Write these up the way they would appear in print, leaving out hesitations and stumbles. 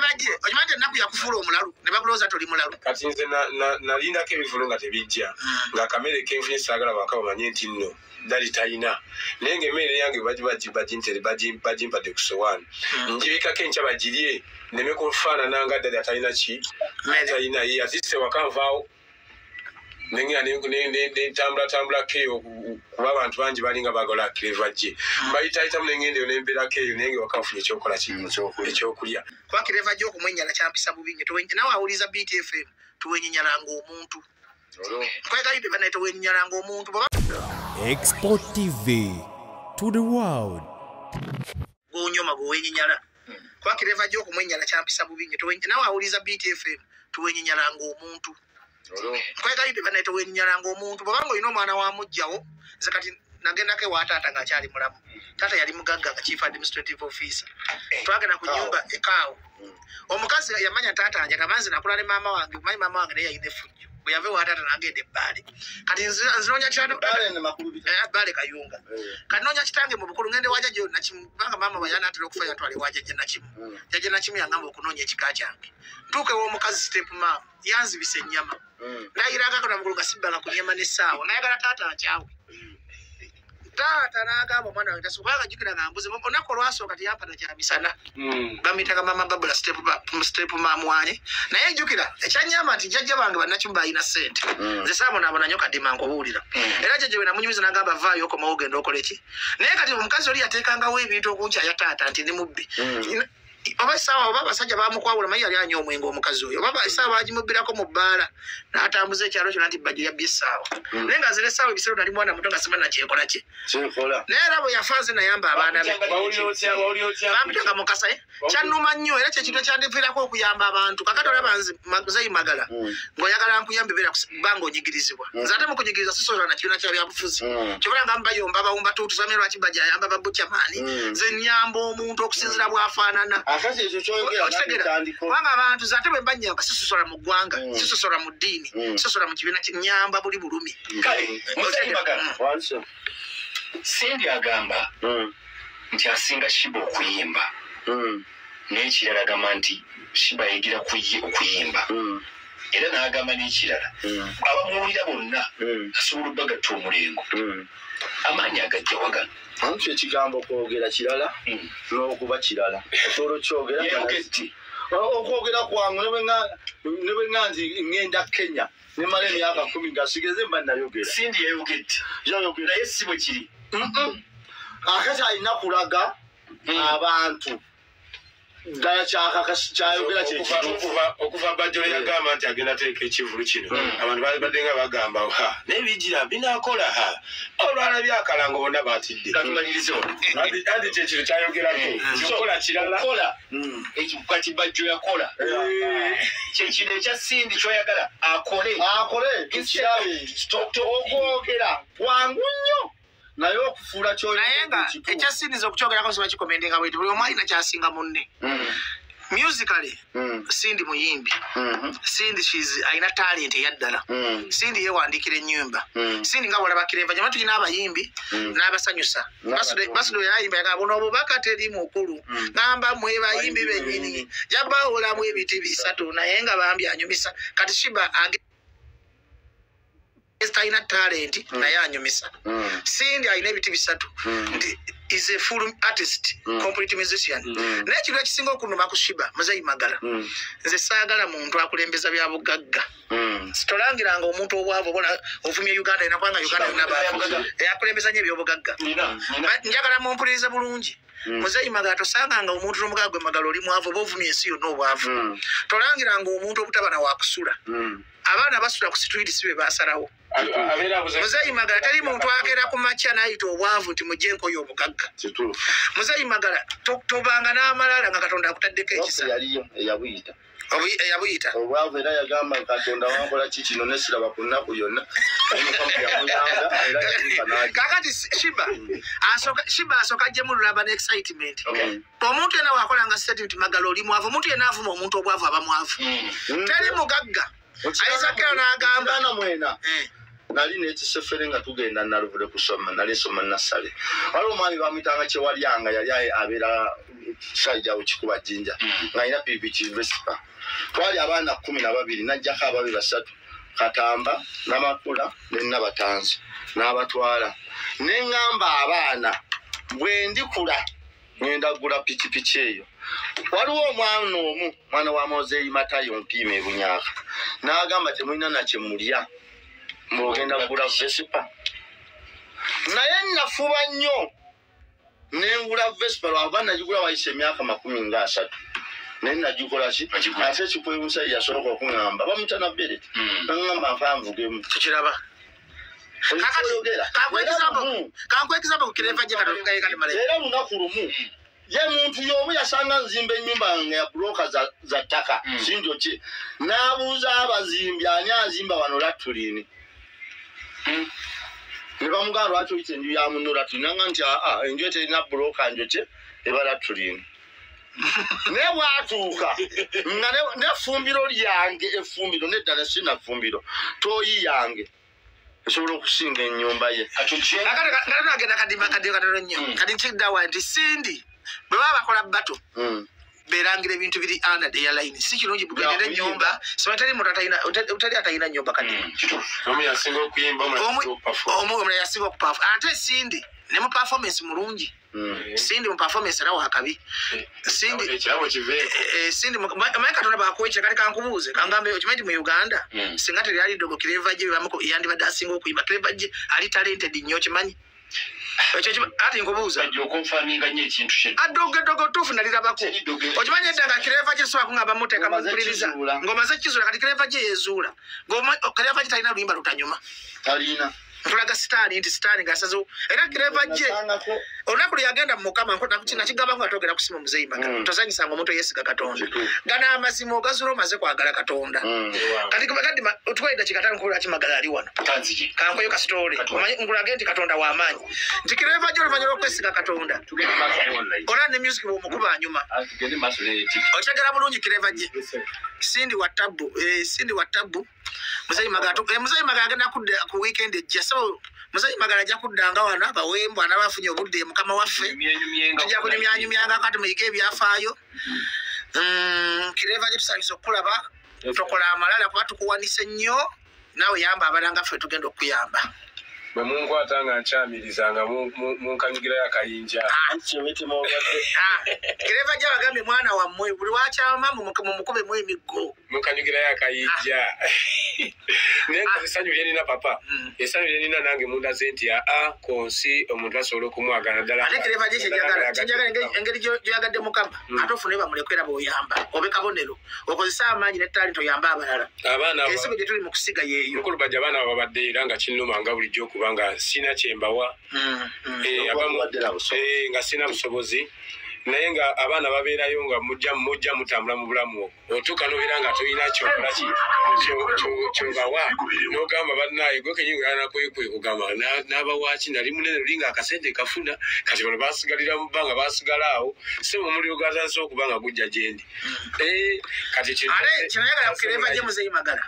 Bajjo ojimanje Enaku yakufuula omulalu ne bakulooza toli mulalu kati nze nalindako ebivulu nga tebijja nga kamere kenfunye saagala baka bamanye nti nno dali talina naye ng'emmere yange bagimpadde ku sowaani njibikako enkya bagirye neme kufaanana nga ddali atalina ki talina ye azisse wakanvaawo nenga nentambula keyo kuba abantu bangi balinga bagola Clever J bayitayitamu nengendeyo nembeerako eyo naye wakanfunye ekyokola ekyokulya kuba Clever J okumwenyala kyampisa bubi nnyo nawe awuliza BTFM tuwenyinyalanga omuntu kwegayidde banaye tuwenyinyalanga omuntu Export TV to the world. Gonyoma gowenyinyala kuba Clever J okumwenyala kyampisa bubi nnyo nawe awuliza BTFM tuwenyinyalanga omuntu kwegayidde banaye tuwenyinyalanga omuntu bwabanga olina omwana wa mujjawo nze kati nagendako ewa taata ng'akyali mulamu taata yali mugagga nga chief administrative officer twagenda ku nnyumba ekaawo omukazi yamanya taata anja gamanzi nakula ne maama wange omanyi maama wange naye yalina effujjo bwe yava ewa taata n'agenda ebbaale kati nzinoonya baale kayunga kati noonya kitange mu bukulu ngende wa jjajja nakimu kubanga maama bwe yanaatera okufa yatwala ewa jjajja nakimu jjajja nakimu yangamba okunoonya ekika kyange ntuuka ew'omukazi step maama yanzibisa ennyama nayiragako namugulu nga sibbanga ku nnyama n'essaawa nayagala taata akyawe taata n'agamba omwana wange tasukanga jjukira nga mbuze olunaku olwasooka teyampata kya misana bamuyitaga maama babula step maamwanye naye jjukira ekyanyamba nti jjajja bange bannakimu balina ssente nze saabonaabona nnyo kadima nkubuulira era jjajja bwe namunyumiza n'agamba vaayo okomawo ogenda okole ki naye kati omukazi oli yateekangawo ebintu okunkyaya taata nti ndi mubbi oba essaawa oba abasajja baamukwawula maye yali anywa omwenge omukazi oyo oba essaawa bagimubbirako mu bbaala n'atambuza ekyalo kyona nti Bajjo yabbye essaawa naye nga zira essaawa ebiseera nali mwana muto nga simanyi nakyekola ki naye era bwe yafa nze nayamba abaana be bamutanga mukasa kyannuma nnyo era kyekintu ekyandiviirako okuyamba abantu kakati olaba nze zeyimagala ng'oyagala nkuyambe beera kubanga onyigirizibwa nze ate mu kunyigiriza sisobola na kibiina kya byabufuzi kyobola nga mubayomba abawumba tutusomye lwaki Bajjo ayamba babukyamaani nze nnyamba omuntu okusinzira bw'afaanana kubanga abantu zate bwe mbanyamba sisosola mu ggwanga sisosola mu ddiini sisosola mu kibiina nyamba buli bulumi Sindi agamba nti asinga Shiba okuyimba n'ekirala agamba nti Shiba yegira okuyimba era n'agamba n'ekirala abamuwulira bonna asobola obbagatta omulengo amaanyi agajja wagano anti ekigambo kwogera kirala n'okuba kirala osobola okyogera okwogera kwange ne bwe nga nti ŋŋenda Kenya nemala emyaka 10 nga sigeze mba nayogera Sindi yayogedde naye si bwe kiri akati alina kulaga abantu ddala kyayogera okuva Bajjo yagamba nti agenda teeka ekivulu kino abantu badde nga bagamba nebijira binaakola olwalabye akalango bonna batidde katumalirize anti kyekintu kyayogerako kyokola kirala kati Bajjo yakola kyekintu ekya Sindi kyoyagala akole okwogera kwangu nnyo naye okufuula naye nga ekyasindiza okukyogerako siba kikomendinga bweti buli omu alina kyasinga munne musically Sindi muyimbi Sindi alina talent eyaddala Sindi yewandiikira ennyumba Sindi nga bwolaba Clever J tulina abayimbi n'abasanyusa basudo yayimba yagamba buno obubaka teri mukulu ngamba mwe bayimbi bennyini jabawulamu ebiti bisatu naye nga bambi anyumisa kati Shiba talina talent naye anyumisa Sindi alina ebiti bisatu nti is a full artist complete musician naye ekintu ekisinga okunuma ku Shiba muzeyimagala nze saagala muntu akulembeza bya bugagga sitolangiranga omuntu obwavu obona ovumye Uganda ena kubanga Uganda yona eyakulembeza nnyo ebyobugagga njagala mumpulirize bulungi muzeyimagala tosanganga omuntu n'omugagga gwemagala oli mwavu oba ovumye ensi yonna obwavu tolangiranga omuntu obutabana wakusula abaana basula ku street sibe basalawo muzeyimagala teri muntu agera ku makya n'ayita obwavu nti mujje nkoyo obugagga muzeyimagala tobanga n'amalala nga Katonda akutaddeko ekisa eyabuyita obwavu era yagamba Katonda wankola ki kino nesiraba ku nnaku yonna kakati Shiba asooka ajjemu lulaba n'excitement omuntu yena wakolanga statement magala oli mwavu omuntu yena avuma omuntu obwavu aba mwavu teri mugagga ayizakera n'agamba mwena nali n'ekisefere nga tugenda naluvule kusoma nali soma nasale waliwo omwami bamuyitanga Kyewalyanga yali abeera Sajjawo Kikuba Jinja ng'alina pipiki Vespa twali abaana 12 najjako ababe 3 Katamba Namakula ne Nabatanzi n'abatwala ne ngamba abaana bwe ndikula ngenda gula pikipiki eyo waliwo omwana wa Mozeyi Matayo Mpime Ebunyaka n'agamba temulina nakye mulya mugenda kugula Vespa naye nafuba nnyo nengula Vespa lwava nagigula wayise emyaka 30 naye nagikola ki ate ekikwewusa yasoboka okuŋŋamba bamutana Beret naŋŋamba nfanvugemu tukiraba era lunaku lumu ye muntu y'omu yasanga nzimba ennyumba ya buloka za ttaka sinjo ki n'abuuza abazimbi ani azimba wano Latulini ne bamugamba lwaki oyita enju ya muno Latulini nanga nti enju eterina buloka njo ki eba Latulini ne bwatuuka nga n'effumbiro lyange effumbiro nedda ne sina ffumbiro toyi yange esobola okusinga ennyumba ye agenda kadima katono nnyo kati nkiddawa nti Sindi bwe baba bakola bato berangira ebintu biri under the line si kirungi bugendera ennyumba simatali muntu utali atalina nnyumba kadima omu yasinga okuyimba omulala yasinga okupafu ate Sindi ne mu performance mulungi Sindi mu performance era wakabi Sindi Sindi amaye Katonda bakwekye kali kankubuuze kangambe okimanyi mu Uganda singa teri ali dogo Clever J yandibadde asinga okuyimba Clever J ali talented nnyo kimanyi ati nkubuuza adogo tufu nalirabako okimanyi edda nga Clever J sobola kuŋŋamba muteeka mumpuliriza ngoma zekizuula kati Clever J yezuula Clever J talina luyimba lutanyuma talina ntulaga sitaani nti sitaani ng'asazewo era Clever J olunaku lwe yagenda mu Mukama nakigamba nga togera kusima Muzeeyi Magala tozanyisanga omuntu eyesiga Katonda gana amazima ogazuula omaze kwagala Katonda kati kadi otwalidde kikatano nkubula kimagala ali wano kankoyo kasitoole nkulage nti Katonda w'amaanyi nti Clever J oluvannyuma lw'okwesiga Katonda ola ne music bw'omukuba nyuma okitegera bulungi Clever J Sindi wa Tabbu Muzeeyi Magala agenda kudda ku weekend ejja so Muzeeyi Magala ajja kuddanga wano abawembwa n'abafunye obudde Mukama waffe tujja kunyumyanyumyanga kati muyige ebyafaayo Clever J tusanyusa okulaba tokola amalala kuba tukuwanise nnyo naawe yamba abalanga ffe tugenda okuyamba bwe munkwata nga nkyamirizanga munkanyugira yakayinja Clever J abagambye mwana wammwe buli wakyama mumukubemu emiggo munkanyugira yakayinja naye nga essanyu lyenina papa essanyu lyenina nange mundaze nti konsi omuntu asobola okumwagala ddala ate Clever J kyejagala engeri gyoyagadde Mukama ate ofune bamulekwera bw'oyamba obe kabonero okozesa amaanyi n'ettali toyamba abalala ensigo gye tuli mu kusiga yeeyo mukulu bajja abaana babadde era nga kinnumanga bulijjo kubanga sina kyembawa nga sina busobozi naye nga abaana babeerayo nga mujja mutambula mu bulamu otuuka nobeera nga tolina kyokolaki kyobawa n'ogamba bannaye gwe kenyinganakwekweka ogamba n'abawaki nali munene luli nga akasente kafuna kati bano basigalira mu bbanga basigala awo se mu muliro gatandise okuba nga gujja gyendi kati kinayagala Clever J Muzeeyi Magala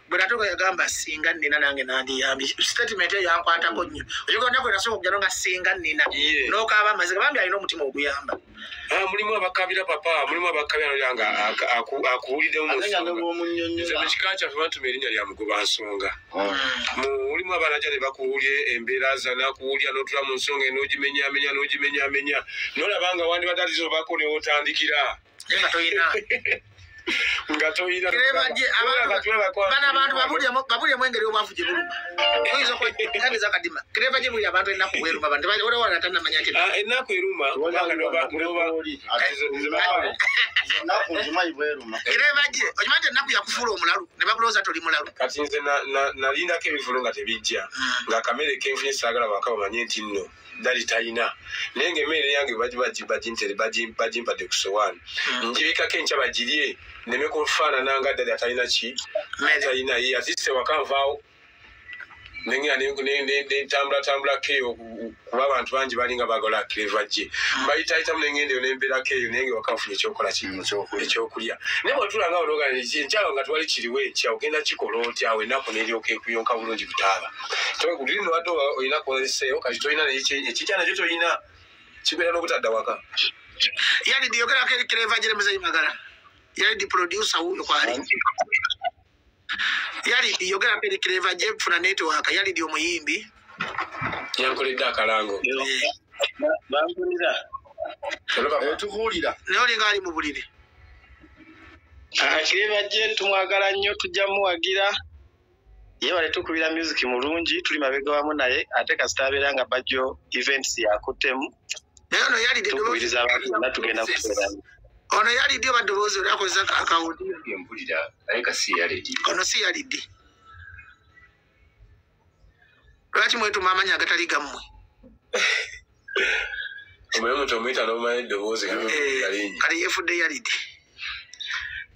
bwe natuuka yagamba singa nnina nange nandiyambye statement eyo yankwatako nnyo okigenda kwe nasooka okujja nga singa nnina n'okaaba amaziga bambi alina omutima oguyamba mulimu abakabira papa mulimu abakabira nga akuwuliddemu mu kika kyaffe batuma erinnya lya mugoba nsonga mulimu abaanaja ne bakuwulye embeera za nakuwulya n'otula mu nsonga n'ogimenyamenya n'olaba nga wandibadde atizo obako newootandikira naye nga toyina nga toyina bana abantu babulyemu engeri obwavu gye buluma oyinza okwekandiza kadima Clever J buli abantu ennaku bweruma bantu olwo wana tannamanya nti ennaku eruma Clever J okimanyi nti ennaku yakufuula omulalu ne bakulowooza toli mulalu kati nze nalindako ebivulu nga tebijja nga kamere kenfunye saagala baka bamanye nti nno dali talina naye ng'emmere yange bagimpadde ku sowaani njibikako enkya bagirye neme kufaanana nga ddali atalina ki atalina ye atise wakanvaawo tambula keyo kuba abantu bangi balinga bagola Clever J bayitayitamu nengendeyo nembeera keyo naye wakafunye ekyokola ekyokulya naye bwetulanga ologanaekyalo nga twali kiriwo ekya ogenda kikola otya awo ennaku neryoka ekuyonka bulungi kutaaba lino wadde olina kuozeseeyo kati tolina ekitya nakyo tolina kibeera n'obutadda waka yali diyogerako eri Clever J Muzeyi Magala yali di producer wuyo kwali yali diyogerako eri Clever J funa network yali di omuyimbi yankoledde akalango bampulira tukuwulira naye olinga ali mu buliri Clever J tumwagala nnyo tujja muwagira yebale tukubira music mulungi tuli mabega wamu naye ate kasita abeera nga Bajjo events yakuttemu naye ono yali tukubiriza abantu nga tugenda kubeeramu ono yali dio badoboozi oli akozesa akawudi mpulira naye kasi yalidi ono si yaliddi lwaki mwetuma amanya agatali gammwe omanyi omuntu omuyita n'omanyi eddoboozi kale yefudde yaliddi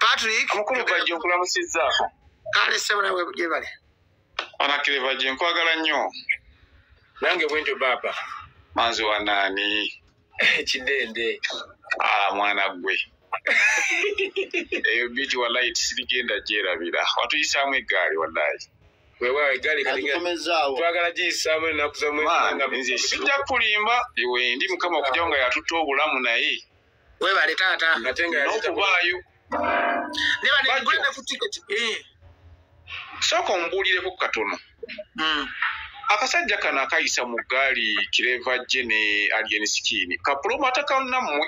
Patrick omukulu Bajjo nkulamusizzaako kale ssebo nawe gyebale ana Clever J nkwagala nnyo nange bwentyo baaba manzi wa naani kidende mwana gwe eyo biti wallahi tisirigenda gyerabira watuyisaamu eggaali wallahi weewaawo eggaali twagala giyisaamu ennaku nze sijja kulimba ewe ndi mukama okujjawo nga yatutta obulamu naye webale taata n'okubaayo nebanegulene ku tiketi sooka ombuulireko katono akasajja kano akayisa mu ggaali Clever J ne Alien Skin kapulomata kannammwe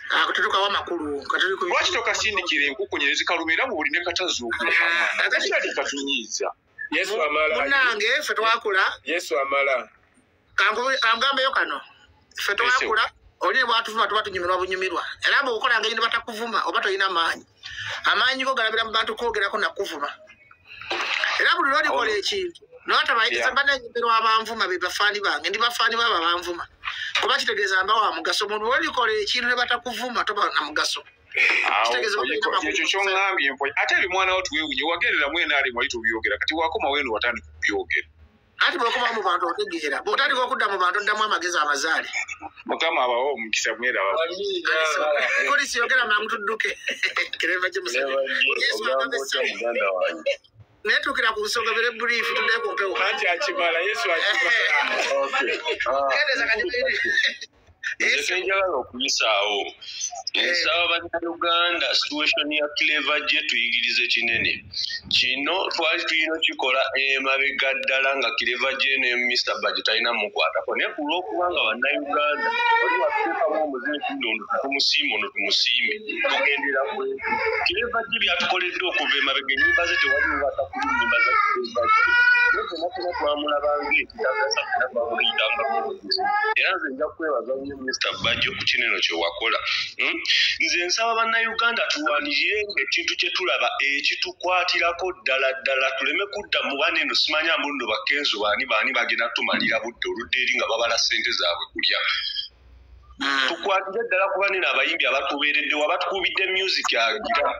akututukawo amakulu lwaki tokasindikira enkukunyi nezikalumira mu buli ne katazuuku akakirali katunyiiza Yesu amala munange ffe twakula Yesu amala kangambeyo kano ffe twakula oli ne bwatuvuma tuba tunyumirwa bunyumirwa era bw'okola ngeri ne batakuvuma oba tolina amaanyi go galabira mu bantu kwogerako nakuvuma era buli lwolikola ekintu n'otabayiriza bananyumirwa abanvuma be bafaani bange ndi bafaani babo abanvuma kuba kitegeeza mba wa mugaso omuntu lwolikola ekintu ne batakuvuma toba na mugaso ekyo kyoŋŋambye ate eri mwana wo tuweewunye wagerera mwena ali mwali tubyogera kati wakoma weeno watandika kubyogera ati bw'okomawo mu bantu otegeera bw'otandika okudda mu bantu oddamu amagezi amazaali mukama abawo omukisa mweraba polisi yogera mangu tudduke Clever J Muzeyi netuukira ku nsonga bere brief tuddeeko mpewo anti akimala Yesu akimala nze njagala okuyisaawo nsaba bannayuganda situation ya Clever J tuyigirize kinene kino twali tulina okikola emabega ddala nga Clever J ne Mr. Bajjo talina mukwatako naye ku lw'okubanga bannayuganda oli watuukamu omuzimu tunono tumusiime ono tumusiime tugendera kwe Clever J byatukoledde okuva emabega ennyimba ze tewali watakuli nnyimba za Clever J nakuna twamulabanga ekitagasa era twamuyitanga era nze nja kwebaza nnyo Mr. Bajjo ku kineno kye wakola nze nsaba bannayuganda tuwanirire ekintu kye tulaba ekitukwatirako ddala ddala tuleme kudda mu baneeno simanya mbu nno bakenzo baani bagenda tumalira budde oludde eri nga babala ssente zaabwe kulya tukwatire ddala ku baneeno abayimbi abatubeereddewo abatukubidde music agira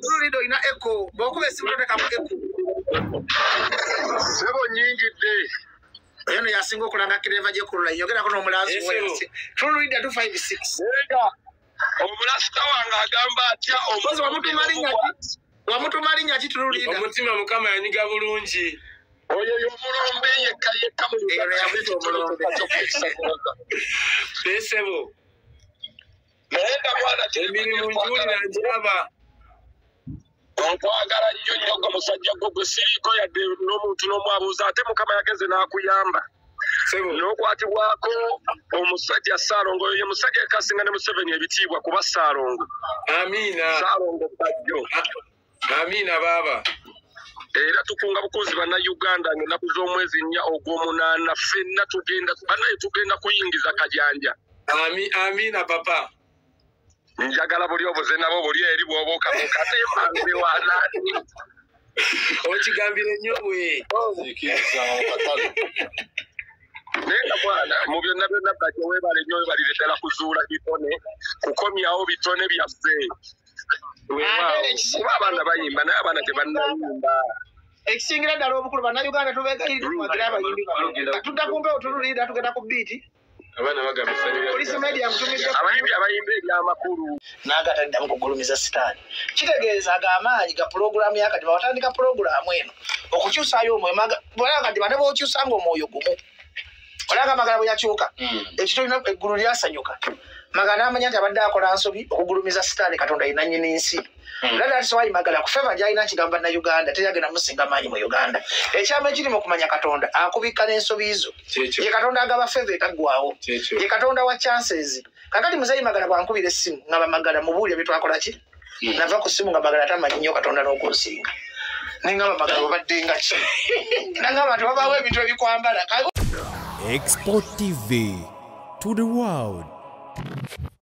tululidde olina eko bw'okuba esimu totekamu eko sebo nnyingidde eno yasinga okulanga Clever J kulula yogerako n'omulazi tululidde 256 omulasita wange agamba atya wamutuma linnya ki tululidda omutima mukama yanyiga bulungi oyo y'omulombe yekka yamwita omulombe pesebo naye nga mwana emirimu njiwulira njiraba onkwagala nnyo nnyo nga musajja gwo gwe siriiko yadde n'omuntu n'omwabuuza ate mukama yageze n'akuyamba n'okwatibwako omusajja Ssaalongo oyo ye musajja ekasinga ne Museveni ebitiibwa kuba Ssaalongo amiina Ssaalongo Bajjo amiina baaba era tukunga bukunzi bannayuganda ng'ennaku z'omwezi 4 ogw'omunaana ffenna bannaye tugenda kuyingiza kajanja amiina papa njagala buli obuze nabo buli eri bw'obookabuuka ate mbanze wanaani okigambire nnyo bwe naye nga mwana mu byonna byonna Bajjo weebale nnyo weebalire ddala kuzuula bitone kukomyawo bitone byaffe kuba abaana bayimba naye abaana tebannayimba ekisingira ddala obukulu bannayuganda tubeegayirira abayimbi tudda ku mpewo tululinda tugenda ku biiti abaana bagamba polisi media mutumidde abayimbi abayimba ebyamakulu n'agataddamu kugulumiza sitaani kitegeeza ag'amaanyi ga pulogulaamu yakadiba watandika pulogulaamu eno okukyusaayo omwoyo bwala kadiba ne bw'okyusanga omwoyo gumu olanga amagala bwe yakyuka ekitolina eggulu lyasanyuka magala n'amanya nti abadde akola nsobi okugulumiza sitaani katonda yina nnyini nsi lala ati sowayi magala kufeva gyalina kigamba bannayuganda teyagenda musinga maanyi mu uganda ekyama ekiri mu kumanya katonda akubikka n'ensobi zo ye katonda agaba feva etaggwawo ye katonda wa chances kakati muzeyi magala bwankubira essimu nga bamagala mubuulya byetwakola ki nava ku ssimu nga magala tamanyi nnyo katonda n'okunsinga nengamba magala babaddenga ki nangamba nti wabaawo ebintu ebikwambala Export TV to the world.